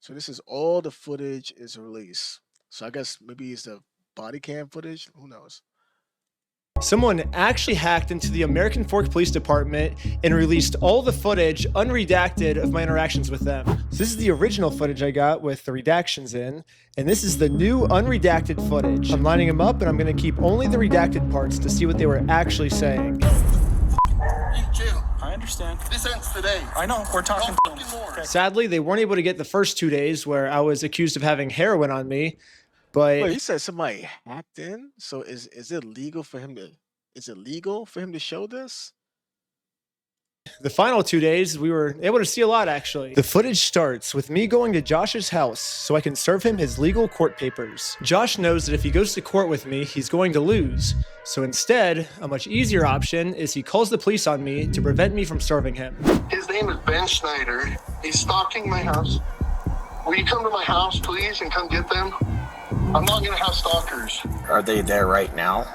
So this is all the footage is released. So I guess maybe it's the body cam footage. Who knows? Someone actually hacked into the American Fork Police Department and released all the footage unredacted of my interactions with them. So this is the original footage I got with the redactions in, and this is the new unredacted footage. I'm lining them up and I'm gonna keep only the redacted parts to see what they were actually saying. In jail. I understand. This ends today. I know, we're talking No fucking more. Okay. Sadly, they weren't able to get the first 2 days where I was accused of having heroin on me, but Wait, you said somebody hacked in. So is it legal for him to? Is it legal for him to show this? the final 2 days, we were able to see a lot, actually. The footage starts with me going to Josh's house so I can serve him his legal court papers. Josh knows that if he goes to court with me, he's going to lose. So instead, a much easier option is he calls the police on me to prevent me from serving him. His name is Ben Schneider. He's stalking my house. Will you come to my house, please, and come get them? I'm not going to have stalkers. Are they there right now?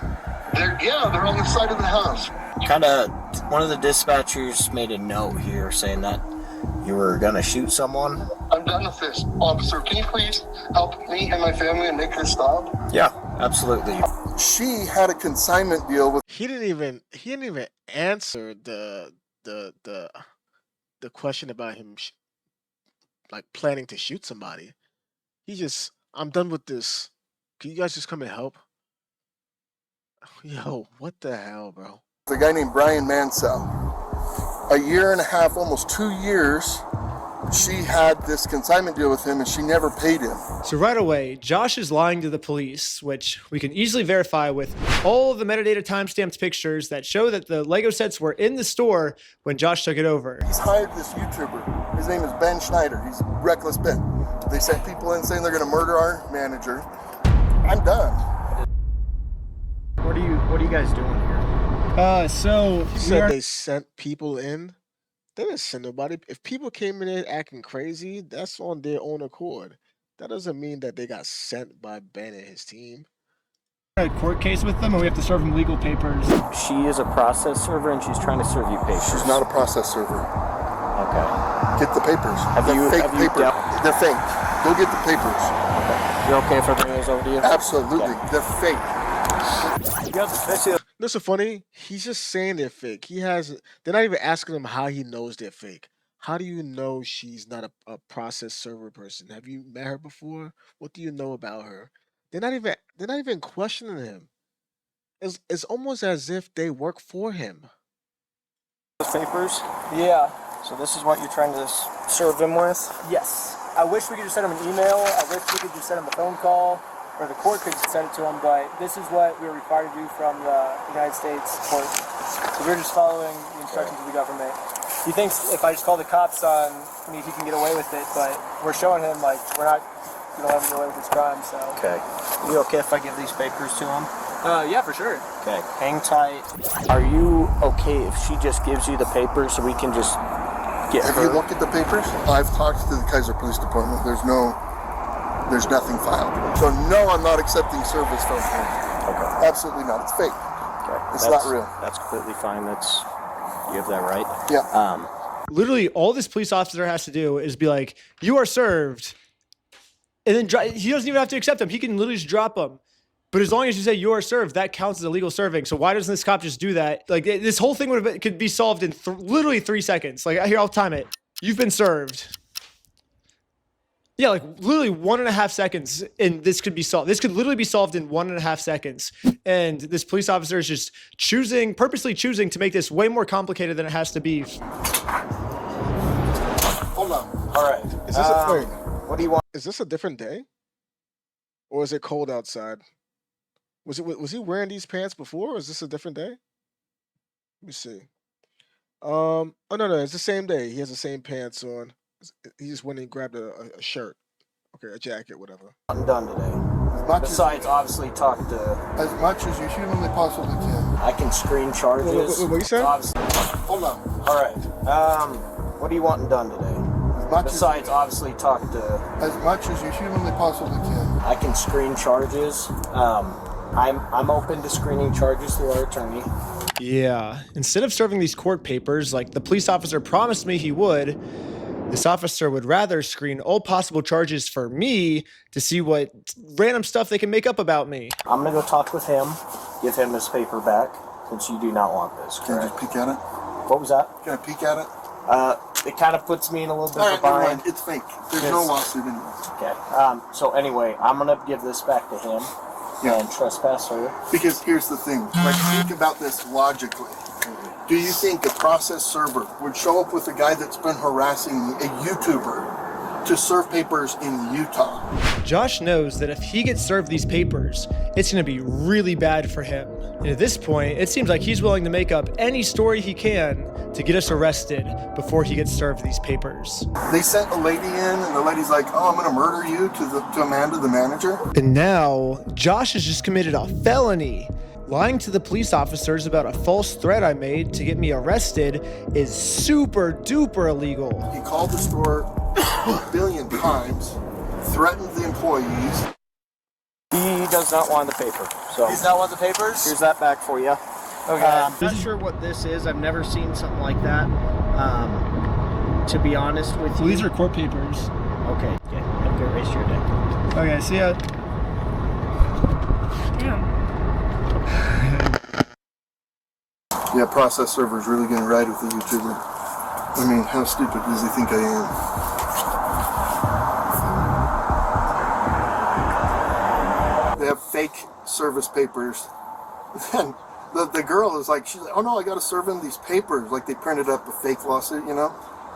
They're on the side of the house. One of the dispatchers made a note here saying that you were gonna shoot someone. I'm done with this. Officer, can you please help me and my family and make this stop? Yeah, absolutely. She had a consignment deal with... He didn't even answer the question about him like planning to shoot somebody. He just, I'm done with this. Can you guys just come and help? Yo, what the hell, bro? A guy named Brian Mansell. A year and a half, almost 2 years, she had this consignment deal with him and she never paid him. So right away, Josh is lying to the police, which we can easily verify with all of the metadata timestamped pictures that show that the Lego sets were in the store when Josh took it over. He's hired this YouTuber. His name is Ben Schneider. He's Reckless Ben. They sent people in saying they're going to murder our manager. I'm done. What are you guys doing here? So You said they sent people in. They didn't send nobody. If people came in there acting crazy, that's on their own accord. That doesn't mean that they got sent by Ben and his team. a court case with them, and we have to serve them legal papers. She is a process server and she's trying to serve you papers. She's not a process server. Okay. Get the papers. Have you They're dealt- They're fake. Go get the papers. You okay if I bring those over to you? Absolutely. Okay. They're fake. This is funny. He's just saying they're fake. They're not even asking him how he knows they're fake. How do you know she's not a process server person? Have you met her before? What do you know about her? They're not even questioning him. It's almost as if they work for him. Those papers? Yeah, So this is what you're trying to serve them with? yes. I wish we could just send him an email. I wish we could just send him a phone call, or the court could just send it to him, but this is what we're required to do from the United States court. So we're just following the instructions of the government. He thinks if I just call the cops on me, he can get away with it, but we're showing him, like, we're not going to let him get away with his crime, so. Okay. You okay if I give these papers to him? Yeah, for sure. Okay. Hang tight. Are you okay if she just gives you the papers so we can just get Have her? you looked at the papers? I've talked to the Kaiser Police Department. There's nothing filed. So no, I'm not accepting service from him. Okay. Absolutely not. It's fake. Okay. It's not real. That's completely fine. You have that right. Yeah. Literally, all this police officer has to do is be like, "You are served," and then he doesn't even have to accept them. He can literally just drop them. But as long as you say you are served, that counts as illegal serving. So why doesn't this cop just do that? Like, this whole thing could be solved in literally 3 seconds. Like, here, I'll time it. You've been served. Yeah, like literally 1.5 seconds, and this could be solved. This could literally be solved in 1.5 seconds. And this police officer is just purposely choosing to make this way more complicated than it has to be. Hold on. All right. Is this wait, What do you want? is this a different day? Or is it cold outside? Was he wearing these pants before, or is this a different day? Let me see. Oh no, it's the same day. He has the same pants on. He just went and grabbed a shirt. Okay, a jacket, whatever. I'm done today. As much Besides, obviously, talk to. as much as you humanly possibly can. I can screen charges. What you said? Obviously. Hold on. All right. What are you wanting done today? As much Besides, obviously, talk to. as much as you humanly possibly can. I can screen charges. I'm open to screening charges through our attorney. Yeah. Instead of serving these court papers like the police officer promised me he would, This officer would rather screen all possible charges for me to see what random stuff they can make up about me. I'm gonna go talk with him, give him his paper back, since you do not want this. Can I just peek at it? What was that? Can I peek at it? It kind of puts me in a little bit All of right, a never bind. mind. It's fake. There's no lawsuit anymore. Okay. So anyway, I'm gonna give this back to him and trespasser. Because here's the thing. Like, think about this logically. Do you think a process server would show up with a guy that's been harassing a YouTuber to serve papers in Utah? Josh knows that if he gets served these papers, it's going to be really bad for him. And at this point, it seems like he's willing to make up any story he can to get us arrested before he gets served these papers. They sent a lady in, and the lady's like, "Oh, I'm going to murder you," to Amanda, the manager. And now, Josh has just committed a felony. Lying to the police officers about a false threat I made to get me arrested is super duper illegal. He called the store a billion times, threatened the employees. He does not want the paper. So He's not want the papers? here's that back for you. Okay. Not sure what this is. I've never seen something like that. To be honest with you. Well, these are court papers. Okay. Yeah. Have a good rest of your day. Okay, see ya. Yeah, process server's really going to ride with the YouTuber. I mean, how stupid does he think I am? They have fake service papers. And the girl is like, she's like, "Oh no, I got to serve him these papers." Like, they printed up a fake lawsuit, you know?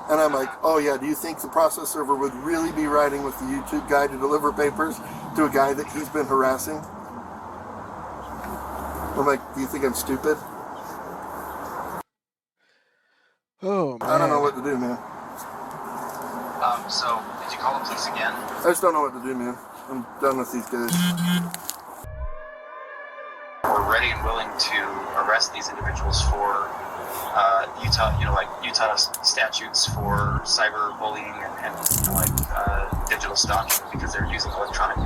And I'm like, "Oh yeah, do you think the process server would really be riding with the YouTube guy to deliver papers to a guy that he's been harassing?" I'm like, "Do you think I'm stupid?" Oh man. I don't know what to do, man. So, did you call the police again? I just don't know what to do, man. I'm done with these guys. We're ready and willing to arrest these individuals for Utah statutes for cyberbullying and digital stalking, because they're using electronic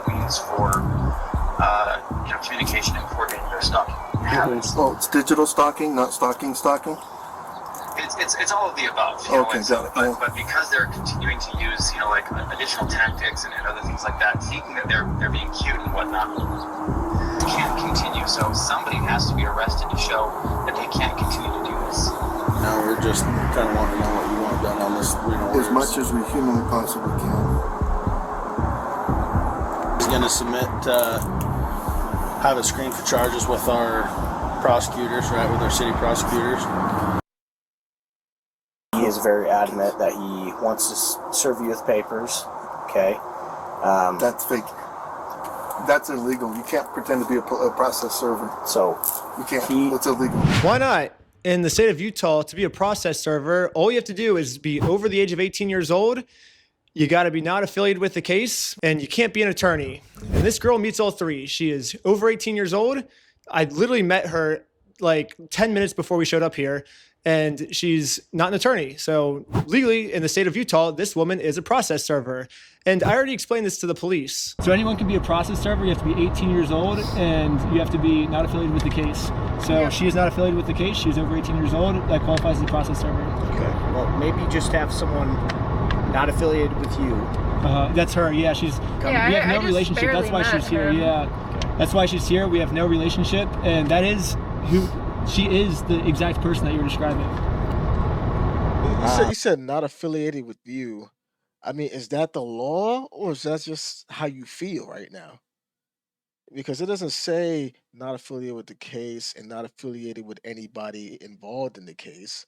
means for communication and coordinating their stalking habits. Oh, it's digital stalking, not stalking. It's all of the above. Okay, got it. Yeah. But because they're continuing to use additional tactics and other things like that, thinking that they're being cute and whatnot, can't continue. So somebody has to be arrested to show that they can't continue to do this. No, we're just kind of wanting to know what you want done on this. As much as we humanly possibly can. He's going to submit, have it screened for charges with our prosecutors, right, with our city prosecutors. He is very adamant that he wants to serve you with papers. Okay. That's fake. That's illegal. You can't pretend to be a process server. So You can't. It's illegal. Why not? In the state of Utah, to be a process server, all you have to do is be over the age of 18 years old. You got to be not affiliated with the case, and you can't be an attorney. And this girl meets all three. She is over 18 years old. I literally met her like 10 minutes before we showed up here, and she's not an attorney. So legally, in the state of Utah, this woman is a process server. And I already explained this to the police. So anyone can be a process server. You have to be 18 years old, and you have to be not affiliated with the case. So she is not affiliated with the case. She's over 18 years old. That qualifies as a process server. okay. Well, maybe just have someone not affiliated with you. That's her. Yeah, she's. Yeah, we have I no just relationship. barely That's why met she's here. her. Yeah, that's why she's here. We have no relationship, and that is who she is. The exact person that you were describing. You said not affiliated with you. I mean, is that the law, or is that just how you feel right now? Because it doesn't say not affiliated with the case and not affiliated with anybody involved in the case.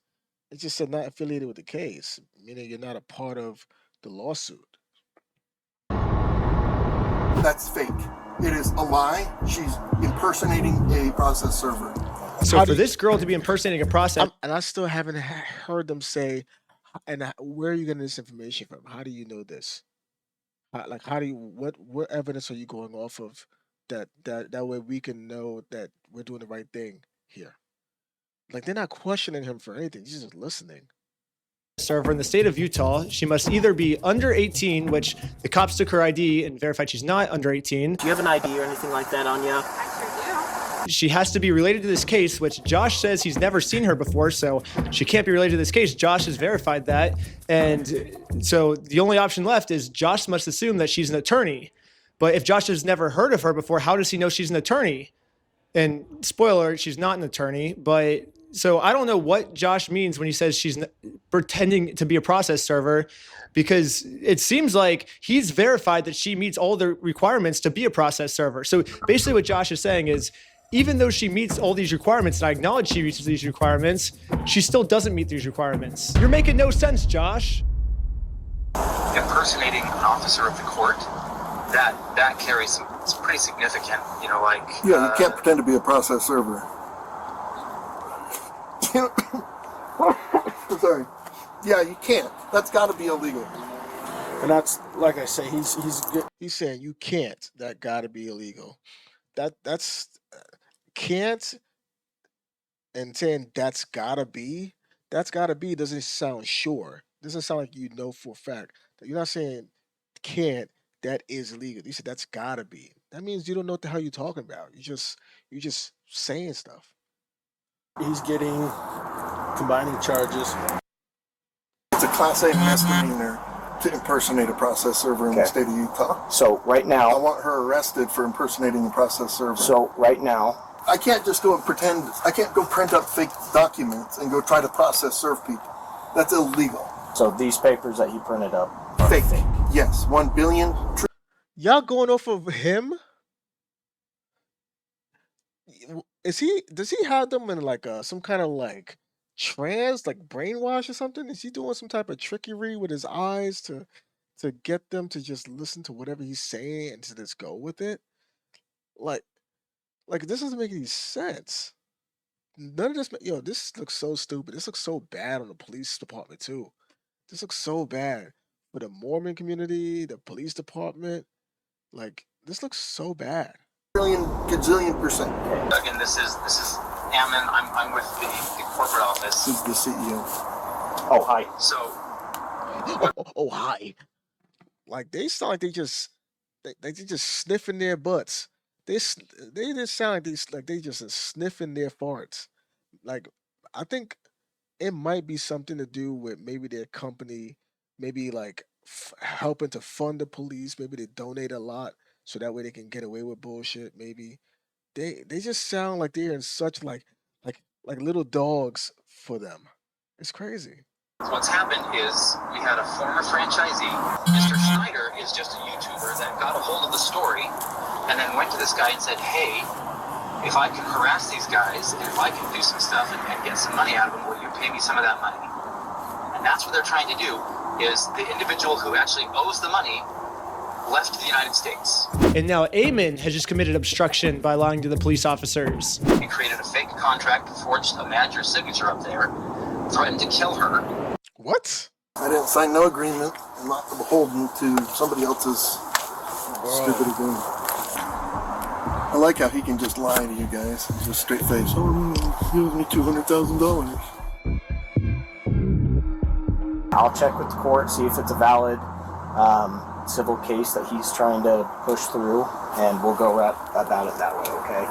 It just said not affiliated with the case, meaning you're not a part of the lawsuit. That's fake. It is a lie. She's impersonating a process server. So How for do you- this girl to be impersonating a process, And I still haven't heard them say, and where are you getting this information from? How do you know this? How do you, what evidence are you going off of that way we can know that we're doing the right thing here? Like, they're not questioning him for anything. He's just listening. server in the state of Utah, she must either be under 18, which the cops took her ID and verified she's not under 18. Do you have an ID or anything like that on you? I sure She has to be related to this case, which Josh says he's never seen her before, so she can't be related to this case. Josh has verified that. And so the only option left is Josh must assume that she's an attorney. But if Josh has never heard of her before, how does he know she's an attorney? And spoiler, she's not an attorney. But so I don't know what Josh means when he says she's pretending to be a process server, because it seems like he's verified that she meets all the requirements to be a process server. So basically what Josh is saying is, even though she meets all these requirements, and I acknowledge she reaches these requirements, she still doesn't meet these requirements. You're making no sense, Josh. Impersonating an officer of the court, that carries some, it's pretty significant, you know, like... Yeah, you can't pretend to be a process server. Sorry. Yeah, you can't. That's got to be illegal. And that's, like I say, he's good. He's saying you can't. That got to be illegal. That's can't, and saying that's gotta be doesn't sound sure. Doesn't sound like you know for a fact. You're not saying can't. That is illegal. You said that's gotta be. That means you don't know what the hell you're talking about. You're just saying stuff. He's getting combining charges. It's a Class A misdemeanor to impersonate a process server in the state of Utah. So right I now, want her arrested for impersonating a process server. I can't just go and pretend. I can't go print up fake documents and go try to process serve people. That's illegal. so these papers that he printed up are Fake. fake. Yes, 1 billion. Y'all going off of him? Does he have them in like some kind of like trance, like brainwash or something? Is he doing some type of trickery with his eyes to get them to just listen to whatever he's saying and to just go with it? Like this doesn't make any sense. None of this, this looks so stupid. This looks so bad on the police department too. This looks so bad for the Mormon community, the police department. Like this looks so bad. Gazillion percent. Again, this is Ammon. I'm with the corporate office. This is the CEO. Oh, hi. So Oh, hi. Like they sound like they just sniffing their butts. They just sound like they just sniffing their farts. Like I think it might be something to do with maybe their company, maybe like helping to fund the police. Maybe they donate a lot so that way they can get away with bullshit. Maybe they just sound like they're in such like little dogs for them. It's crazy. what's happened is we had a former franchisee, Mr. Schneider, is just a YouTuber that got a hold of the story and then went to this guy and said, hey, if I can harass these guys and if I can do some stuff and get some money out of them, will you pay me some of that money? And that's what they're trying to do, is the individual who actually owes the money left the United States. And now Eamon has just committed obstruction by lying to the police officers. He created a fake contract, forged a manager's signature up there, threatened to kill her. What? I didn't sign no agreement. I'm not beholden to somebody else's stupid agreement. I like how he can just lie to you guys. He's just straight face. Oh, he owes me $200,000. I'll check with the court, see if it's a valid civil case that he's trying to push through, and we'll go about it that way, okay?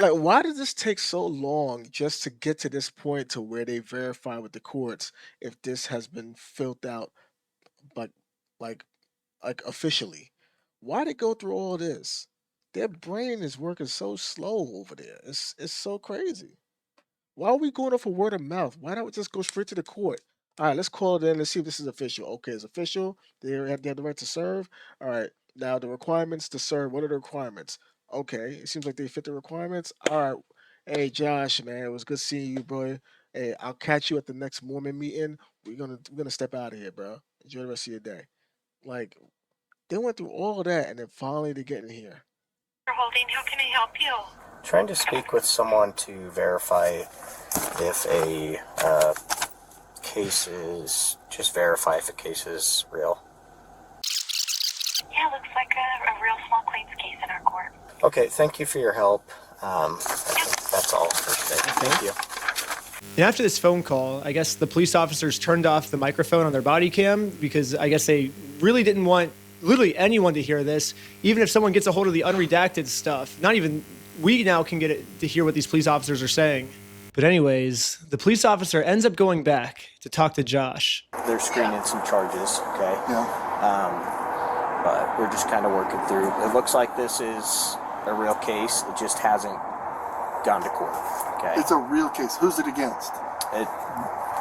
Like, why does this take so long just to get to this point to where they verify with the courts if this has been filled out like officially? Why they go through all this? Their brain is working so slow over there. It's so crazy. Why are we going off a word of mouth? Why don't we just go straight to the court? All right, let's call it in. Let's see if this is official. Okay, it's official. They have the right to serve. All right, now the requirements to serve. What are the requirements? Okay, it seems like they fit the requirements. All right, hey Josh, man, it was good seeing you, bro. Hey, I'll catch you at the next Mormon meeting. We're gonna step out of here, bro. Enjoy the rest of your day. Like they went through all of that, and then finally they get in here. Holding, how can I help you? Trying to speak with someone to verify if a case is, just verify if a case is real. Yeah, looks like a real small claims case in our court. Okay, thank you for your help. I think that's all for today. Thank you. And after this phone call, I guess the police officers turned off the microphone on their body cam because I guess they really didn't want literally anyone to hear this, even if someone gets a hold of the unredacted stuff, not even we now can get it to hear what these police officers are saying. But anyways, the police officer ends up going back to talk to Josh. They're screening some charges, okay? Yeah. But we're just kind of working through. It looks like this is a real case. It just hasn't gone to court, okay? It's a real case. Who's it against? It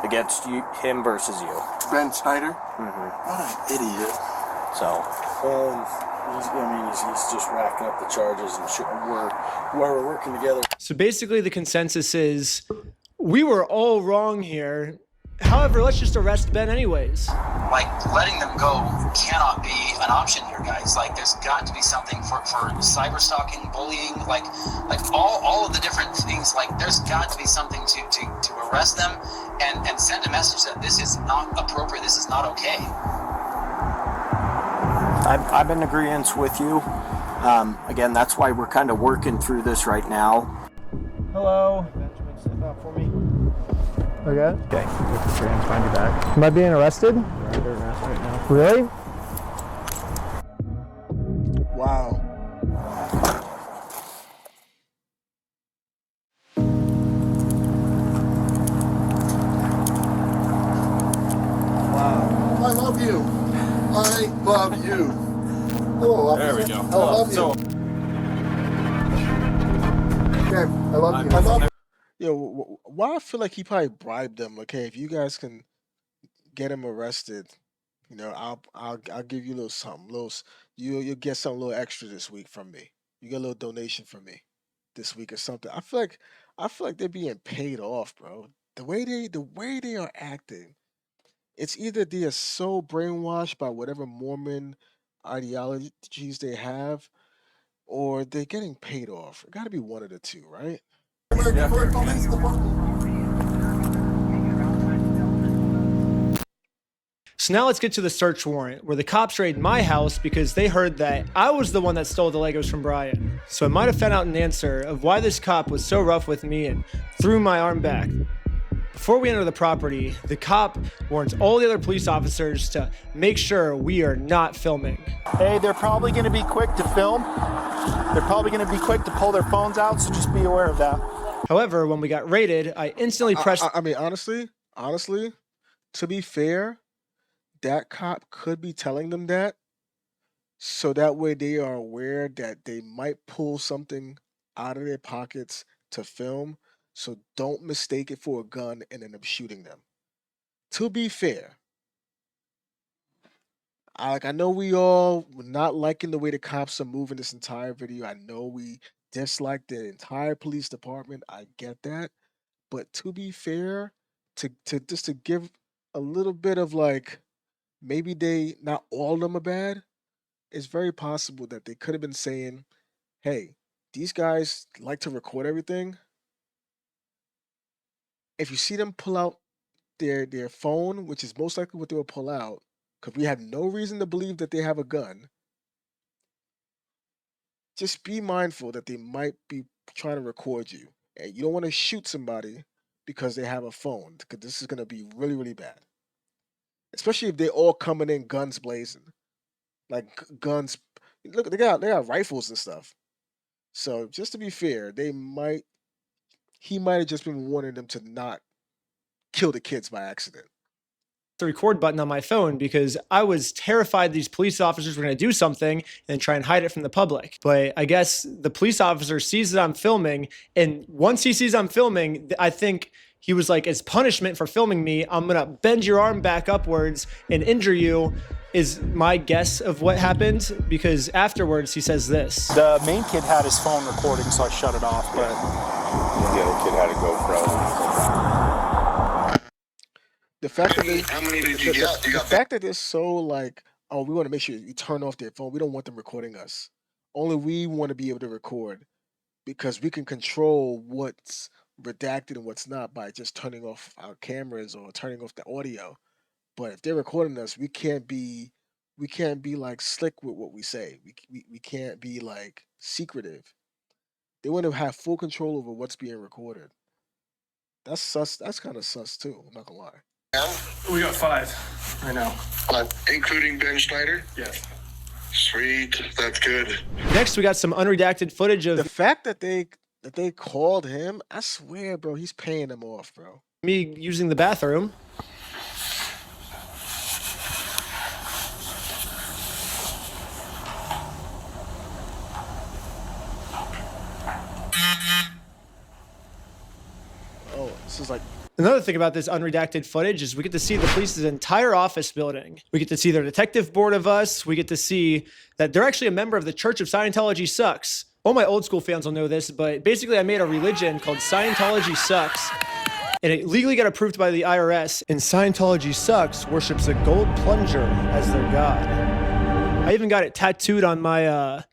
against you, him versus you. Ben Schneider? Mm-hmm. What an idiot. So, He's just racking up the charges, and we're working together. So basically the consensus is we were all wrong here. However, let's just arrest Ben anyways. Like, letting them go cannot be an option here, guys. Like, there's got to be something for cyber stalking, bullying, like all of the different things. Like, there's got to be something to arrest them and send a message that this is not appropriate, this is not okay. I'm in agreement with you. Again, that's why we're kind of working through this right now. Hello. Benjamin, step out for me. Okay. Okay. Put your hands behind your back. Am I being arrested? You're under arrest right now. Really? Wow. I love you. I love you. Hello, officer. There we go. I love you. Okay, I love you. I love you. Yo, why I feel like he probably bribed them. Okay, if you guys can get him arrested, you know, I'll give you a little something. You'll get something a little extra this week from me. You get a little donation from me this week or something. I feel like they're being paid off, bro. The way they are acting, it's either they are so brainwashed by whatever Mormon ideologies they have, or they're getting paid off. It got to be one of the two, right? American Police Department. So now let's get to the search warrant, where the cops raid my house because they heard that I was the one that stole the Legos from Brian. So I might have found out an answer of why this cop was so rough with me and threw my arm back. Before we enter the property, the cop warns all the other police officers to make sure we are not filming. Hey, they're probably going to be quick to film. They're probably going to be quick to pull their phones out, so just be aware of that. However, when we got raided, I instantly pressed... I mean, honestly, to be fair, that cop could be telling them that, so that way they are aware that they might pull something out of their pockets to film, so don't mistake it for a gun and end up shooting them. To be fair, I know we all were not liking the way the cops are moving this entire video. I know we dislike the entire police department. I get that. But to be fair, to just to give a little bit of like, maybe they, not all of them are bad. It's very possible that they could have been saying, hey, these guys like to record everything. If you see them pull out their phone, which is most likely what they will pull out, because we have no reason to believe that they have a gun, just be mindful that they might be trying to record you. And you don't want to shoot somebody because they have a phone, because this is going to be really, really bad. Especially if they're all coming in guns blazing. Like guns, look, they got rifles and stuff. So just to be fair, he might have just been warning them to not kill the kids by accident. The record button on my phone because I was terrified these police officers were going to do something and try and hide it from the public. But I guess the police officer sees that I'm filming, and once he sees I'm filming, I think he was like, as punishment for filming me, I'm going to bend your arm back upwards and injure you, is my guess of what happened, because afterwards he says this. The main kid had his phone recording, so I shut it off, but... The other kid had a GoPro. The fact that they, How many did you get? the fact that they're so like, oh, we want to make sure you turn off their phone. We don't want them recording us. Only we want to be able to record, because we can control what's redacted and what's not by just turning off our cameras or turning off the audio. But if they're recording us, we can't be like slick with what we say. We can't be like secretive. They want to have full control over what's being recorded. That's sus. That's kind of sus too. I'm not gonna lie. We got 5 right now. Including Ben Schneider? Yes. Sweet, that's good. Next, we got some unredacted footage The of fact that they called him, I swear, bro, he's paying them off, bro. me using the bathroom. Oh, this is like Another thing about this unredacted footage is we get to see the police's entire office building. We get to see their detective board of us. We get to see that they're actually a member of the Church of Scientology Sucks. All my old school fans will know this, but basically I made a religion called Scientology Sucks. And it legally got approved by the IRS. And Scientology Sucks worships a gold plunger as their god. I even got it tattooed on my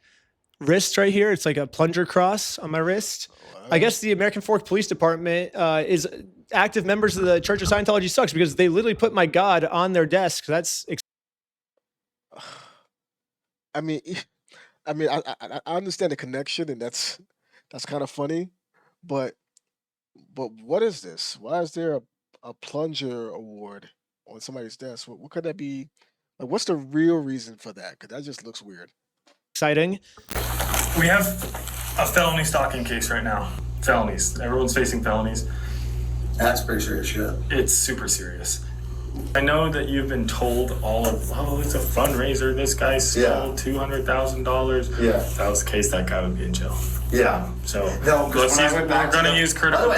wrist right here. It's like a plunger cross on my wrist. I guess the American Fork Police Department is active members of the Church of Scientology Sucks because they literally put my god on their desk. That's I mean, I understand the connection, and that's kind of funny, but what is this? Why is there a plunger award on somebody's desk? What could that be? Like, what's the real reason for that? Because that just looks weird. exciting. We have a felony stalking case right now. Felonies. Everyone's facing felonies. That's pretty serious shit. It's super serious. I know that you've been told it's a fundraiser. This guy stole $200,000. Yeah. If that was the case, that guy would be in jail. Yeah. So No, we're going to use critical.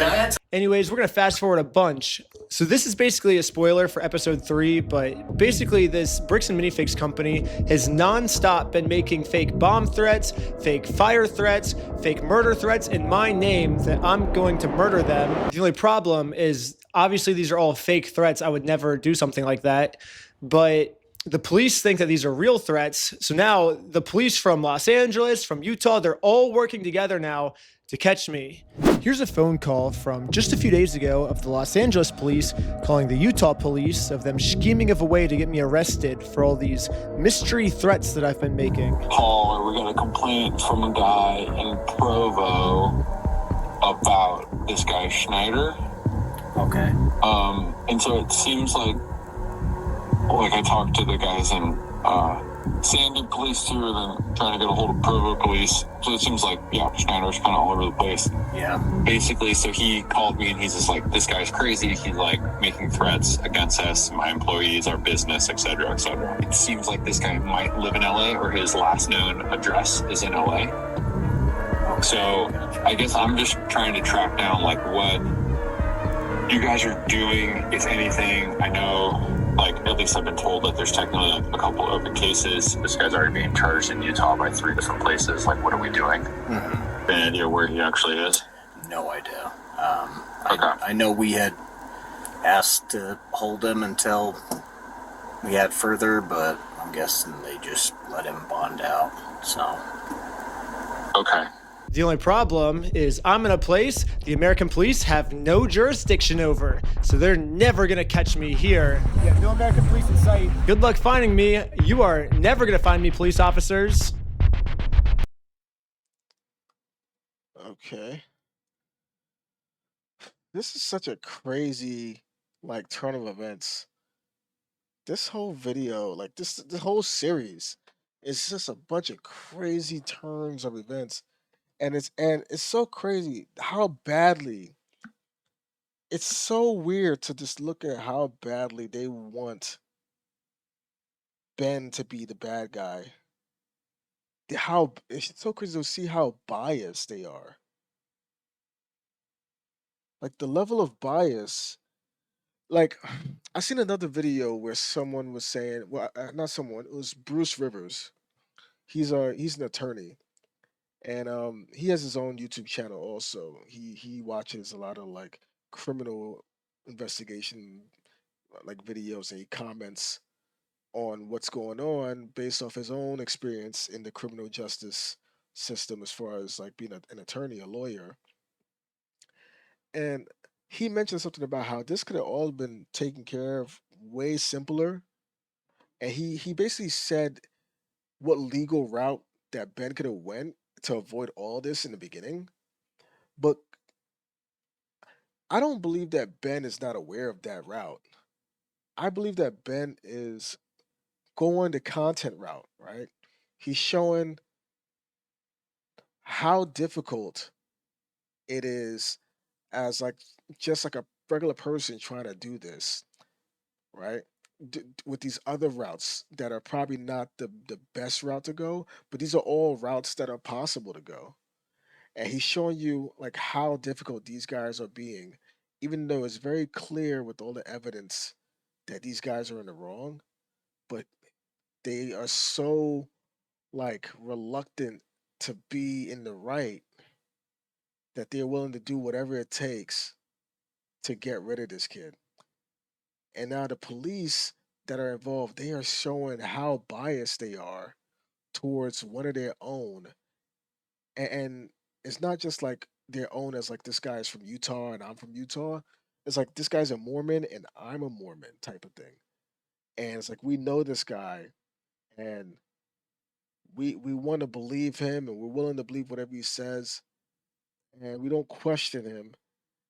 Anyways, we're going to fast forward a bunch. So this is basically a spoiler for episode 3, but basically this Bricks and Minifigs company has nonstop been making fake bomb threats, fake fire threats, fake murder threats in my name that I'm going to murder them. The only problem is obviously these are all fake threats. I would never do something like that. But the police think that these are real threats. So now the police from Los Angeles, from Utah, they're all working together now to catch me. Here's a phone call from just a few days ago of the Los Angeles police calling the Utah police of them scheming of a way to get me arrested for all these mystery threats that I've been making. Paul, we got a complaint from a guy in Provo about this guy Schneider. Okay. And so it seems like I talked to the guys in Sandy police too, and then trying to get a hold of Provo police. So it seems like, Schneider's kind of all over the place. Yeah. Basically, so he called me and he's just like, this guy's crazy. He's like making threats against us, my employees, our business, et cetera, et cetera. It seems like this guy might live in LA, or his last known address is in LA. Okay. So I guess I'm just trying to track down like what you guys are doing, if anything. I know, at least I've been told that there's technically a couple open cases. This guy's already being charged in Utah by 3 different places. Like, what are we doing? Mm-hmm. Any idea where he actually is? No idea. Okay. I know we had asked to hold him until we had further, but I'm guessing they just let him bond out. So. Okay. The only problem is I'm in a place the American police have no jurisdiction over, so they're never gonna catch me here. Yeah, no American police in sight. Good luck finding me. You are never gonna find me, police officers. Okay. This is such a crazy turn of events. This whole video, this whole series is just a bunch of crazy turns of events. And it's so crazy how badly, it's so weird to just look at how badly they want Ben to be the bad guy. It's so crazy to see how biased they are. Like the level of bias. I seen another video where someone was saying, well, not someone, it was Bruce Rivers. He's an attorney. And he has his own YouTube channel also. He watches a lot of criminal investigation videos, and he comments on what's going on based off his own experience in the criminal justice system as far as being an attorney, a lawyer. And he mentioned something about how this could have all been taken care of way simpler. And he basically said what legal route that Ben could have went to avoid all this in the beginning. But I don't believe that Ben is not aware of that route. I believe that Ben is going the content route, right? He's showing how difficult it is as like just like a regular person trying to do this, right? With these other routes that are probably not the best route to go, but these are all routes that are possible to go. And he's showing you like how difficult these guys are being, even though it's very clear with all the evidence that these guys are in the wrong, but they are so like reluctant to be in the right that they're willing to do whatever it takes to get rid of this kid. And now the police that are involved, they are showing how biased they are towards one of their own. And it's not just like their own as like this guy's from Utah and I'm from Utah. It's like this guy's a Mormon and I'm a Mormon type of thing. And it's like we know this guy and we want to believe him and we're willing to believe whatever he says and we don't question him.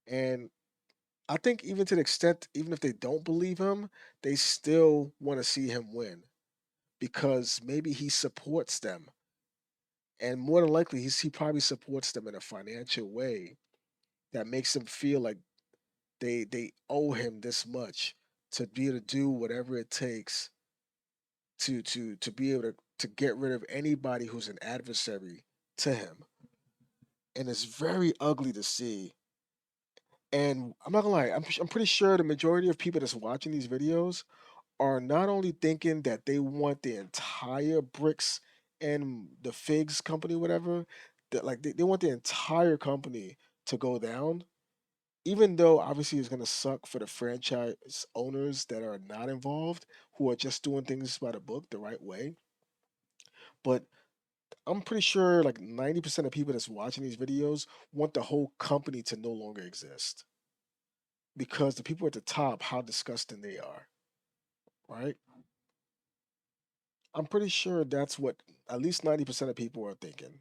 And I think even to the extent, even if they don't believe him, they still want to see him win because maybe he supports them, and more than likely, he probably supports them in a financial way that makes them feel like they owe him this much to be able to do whatever it takes to be able to get rid of anybody who's an adversary to him, and it's very ugly to see. And I'm not gonna lie, I'm pretty sure the majority of people that's watching these videos are not only thinking that they want the entire bricks and the figs company, whatever, that like they want the entire company to go down, even though obviously it's gonna suck for the franchise owners that are not involved, who are just doing things by the book the right way. But I'm pretty sure like 90% of people that's watching these videos want the whole company to no longer exist. Because the people at the top, how disgusting they are, right? I'm pretty sure that's what at least 90% of people are thinking.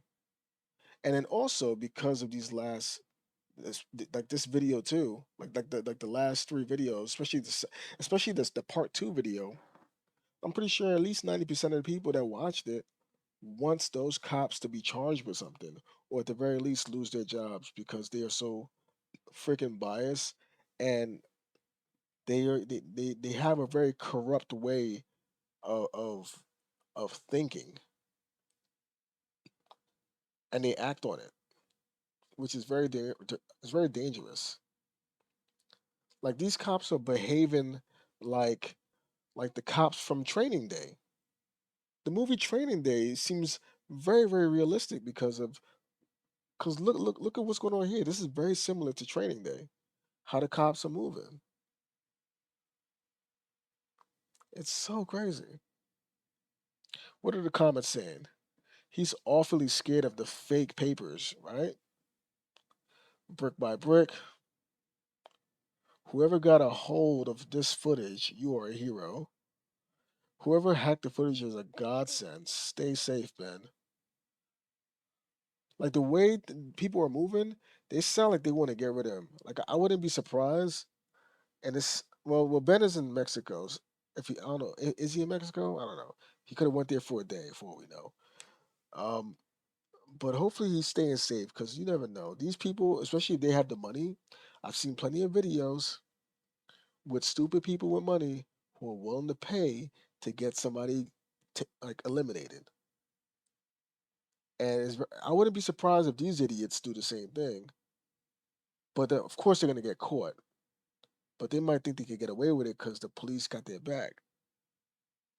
And then also because of these last like this video too, like the last three videos, especially this the part two video, I'm pretty sure at least 90% of the people that watched it wants those cops to be charged with something, or at the very least lose their jobs because they are so freaking biased and they have a very corrupt way of of thinking and they act on it, which is it's very dangerous. Like these cops are behaving like like the cops from Training Day. The movie Training Day seems very realistic because look at what's going on here. This is very similar to Training Day. How the cops are moving. It's so crazy. What are the comments saying? He's awfully scared of the fake papers, right? Brick by brick. Whoever got a hold of this footage, you are a hero. Whoever hacked the footage is a godsend. Stay safe, Ben. Like the way people are moving, they sound like they want to get rid of him. Like I wouldn't be surprised. And it's well, Ben is in Mexico. If he, I don't know, is he in Mexico? I don't know. He could have went there for a day, for all we know. Um, but hopefully he's staying safe because you never know. These people, especially if they have the money, I've seen plenty of videos with stupid people with money who are willing to pay to get somebody like eliminated. And I wouldn't be surprised if these idiots do the same thing. But of course they're gonna get caught. But they might think they could get away with it because the police got their back.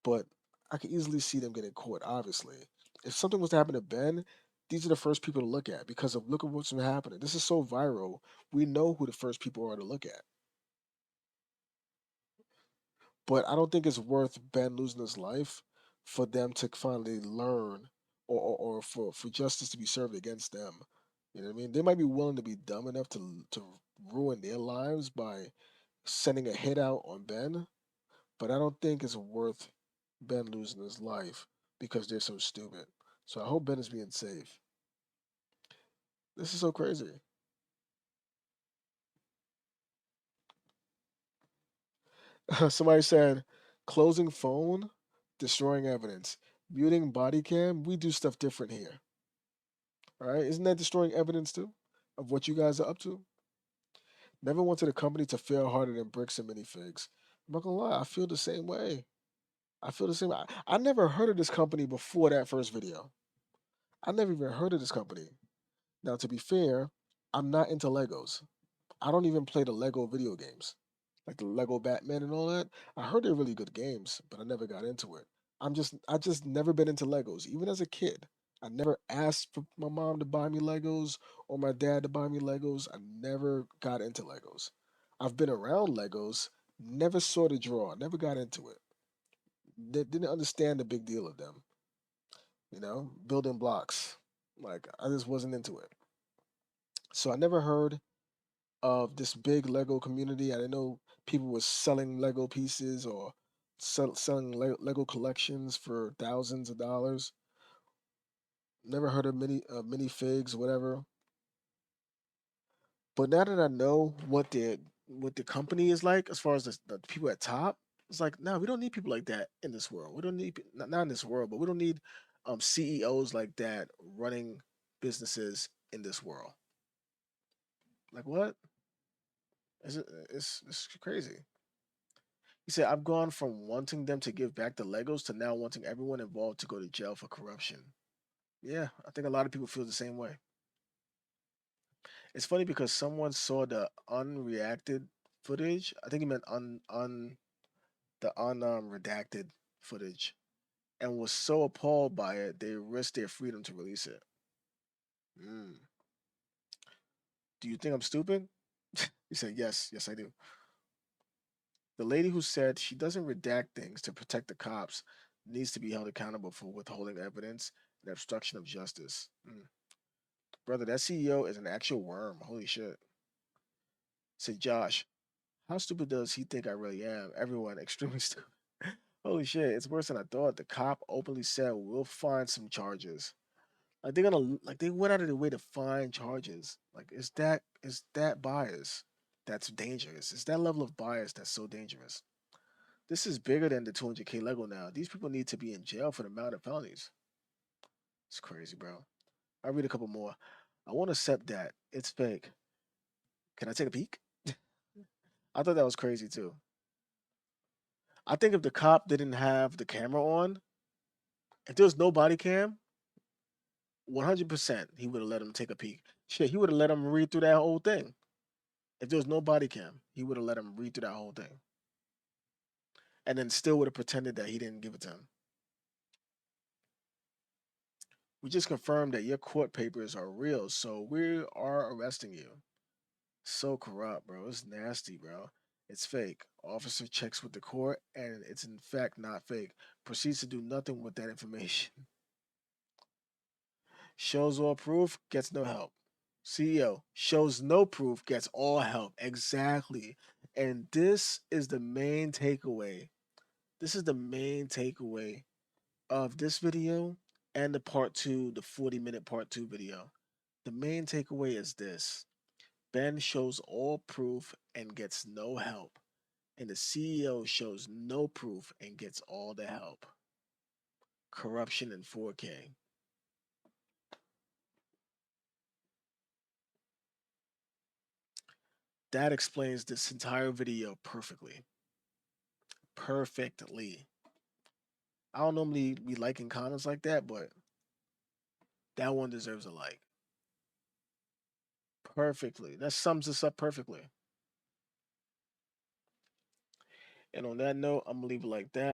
But I could easily see them getting caught. Obviously, if something was to happen to Ben, these are the first people to look at because of look at what's been happening. This is so viral. We know who the first people are to look at. But I don't think it's worth Ben losing his life for them to finally learn or for justice to be served against them. You know what I mean? They might be willing to be dumb enough to ruin their lives by sending a hit out on Ben, but I don't think it's worth Ben losing his life because they're so stupid. So I hope Ben is being safe. This is so crazy. Somebody said, closing phone, destroying evidence. muting body cam, we do stuff different here. All right, isn't that destroying evidence too of what you guys are up to? Never wanted a company to fail harder than Bricks and Minifigs. I'm not gonna lie, I feel the same way. I feel the same way. I never heard of this company before that first video. I never even heard of this company. Now, to be fair, I'm not into Legos. I don't even play the Lego video games, like the Lego Batman and all that. I heard they're really good games, but I never got into it. I just never been into Legos. Even as a kid, I never asked for my mom to buy me Legos or my dad to buy me Legos. I never got into Legos. I've been around Legos, never saw the draw, never got into it. Didn't understand the big deal of them. Building blocks. Like I just wasn't into it. So I never heard of this big Lego community. I didn't know people were selling Lego pieces or selling Lego collections for thousands of dollars. Never heard of minifigs, whatever. But now that I know what the company is like, as far as the people at top, it's like, no, we don't need people like that in this world. We don't need not in this world, but we don't need CEOs like that running businesses in this world. Like what? It's crazy. He said, I've gone from wanting them to give back the Legos to now wanting everyone involved to go to jail for corruption. Yeah, I think a lot of people feel the same way. It's funny because someone saw the unreacted footage. I think he meant the unredacted footage and was so appalled by it they risked their freedom to release it. Mm. Do you think I'm stupid? He said, yes, I do. The lady who said she doesn't redact things to protect the cops needs to be held accountable for withholding evidence and obstruction of justice. Mm. Brother, that CEO is an actual worm. Holy shit. Say, Josh, how stupid does he think I really am? Everyone, extremely stupid. Holy shit, it's worse than I thought. The cop openly said we'll find some charges. Like they went out of their way to find charges. Like is that bias that's dangerous? It's that level of bias that's so dangerous. This is bigger than the 200K Lego now. These people need to be in jail for the amount of felonies. It's crazy, bro. I'll read a couple more. I won't accept that. It's fake. Can I take a peek? I thought that was crazy too. I think if the cop didn't have the camera on, if there was no body cam, 100% he would have let him take a peek. Shit, he would have let him read through that whole thing. If there was no body cam, he would have let him read through that whole thing. And then still would have pretended that he didn't give it to him. We just confirmed that your court papers are real, so we are arresting you. So corrupt, bro. It's nasty, bro. It's fake. Officer checks with the court, and it's in fact not fake. Proceeds to do nothing with that information. Shows all proof, gets no help. CEO shows no proof, gets all help. Exactly. And this is the main takeaway. This is the main takeaway of this video and the part two, the 40-minute part two video. The main takeaway is this: Ben shows all proof and gets no help, and the CEO shows no proof and gets all the help. Corruption in 4K. That explains this entire video perfectly. Perfectly. I don't normally be liking comments like that, but that one deserves a like. Perfectly. That sums this up perfectly. And on that note, I'm gonna leave it like that.